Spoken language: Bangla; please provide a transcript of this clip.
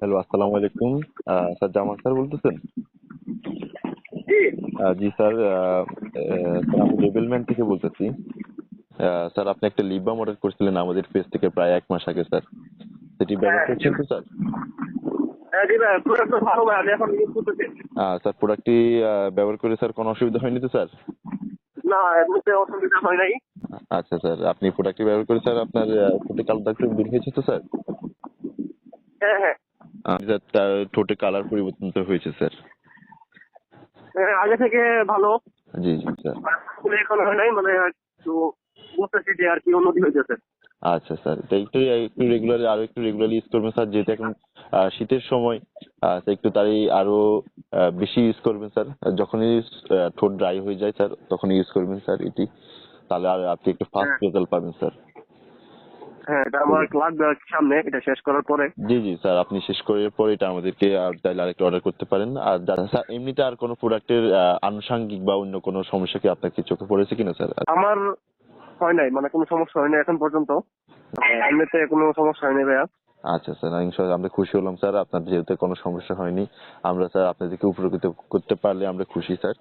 হ্যালো, আসসালামু আলাইকুম। স্যার জামান স্যার বলতেছেন? জি। জি স্যার, স্যার আমি লেবেলম্যান থেকে বলতেছি। স্যার আপনি একটা লিপ বাম অর্ডার করছিলেন আমাদের পেজ থেকে প্রায় 1 মাস আগে স্যার। সেটি ব্যবহার হ্যাঁ, জি। করছেন তো স্যার? হ্যাঁ, জি ভাই, প্রোডাক্ট তো ভালো ভাই, আমি এখন ইউজ করতেছি। স্যার প্রোডাক্টটি ব্যবহার করে স্যার কোনো অসুবিধা হয়নি তো স্যার? না, এমনিতে অসুবিধা হয় নাই। আচ্ছা স্যার, আপনি প্রোডাক্টটি ব্যবহার করে স্যার আপনার ঠোঁটে কালো দাগ দূর হয়েছে তো স্যার? হ্যাঁ, হ্যাঁ। স্যার তার ঠোঁটে কালার পরিবর্তন তো হয়েছে স্যার। হ্যাঁ, আগে থেকে ভালো। জি জি স্যার। মানে এখন হয় নাই, মানে একটু বুঝতেছি যে আর কি উন্নতি হইতেছে। আচ্ছা স্যার, তো একটু একটু রেগুলার আরো একটু রেগুলারলি ইউজ করবেন স্যার, যেহেতু এখন শীতের সময়। তো একটু তাই আরো বেশি ইউজ করবেন স্যার। যখনই ঠোঁট ড্রাই হয়ে যায় স্যার তখন ইউজ করবেন স্যার এটি। তাহলে আর আপনি একটু ফাস্ট হ্যাঁ, রেজাল্ট পাবেন স্যার। হ্যাঁ, এটা ঠিক আমার আছে। লাগবে আর কি সামনে, এটা শেষ করার পরে। জি জি স্যার, আপনি শেষ করার পরে এটা আমাদেরকে আর চাইলে আরেকটা অর্ডার করতে পারেন। আর স্যার এমনিতে আর কোনো প্রোডাক্টের আনুষঙ্গিক বা অন্য কোনো সমস্যা কি আপনার কি চোখে পড়েছে কিনা স্যার? আমার হয় নাই, মানে কোনো সমস্যা হয় নাই এখন পর্যন্ত। এমনিতে কোনো সমস্যা হয় নাই ভাইয়া। আচ্ছা স্যার, ইনশাআল্লাহ আমরা খুশি হলাম স্যার, আপনার যেহেতু কোনো সমস্যা হয়নি। আমরা স্যার আপনাদেরকে উপকৃত করতে পারলে আমরা খুশি স্যার।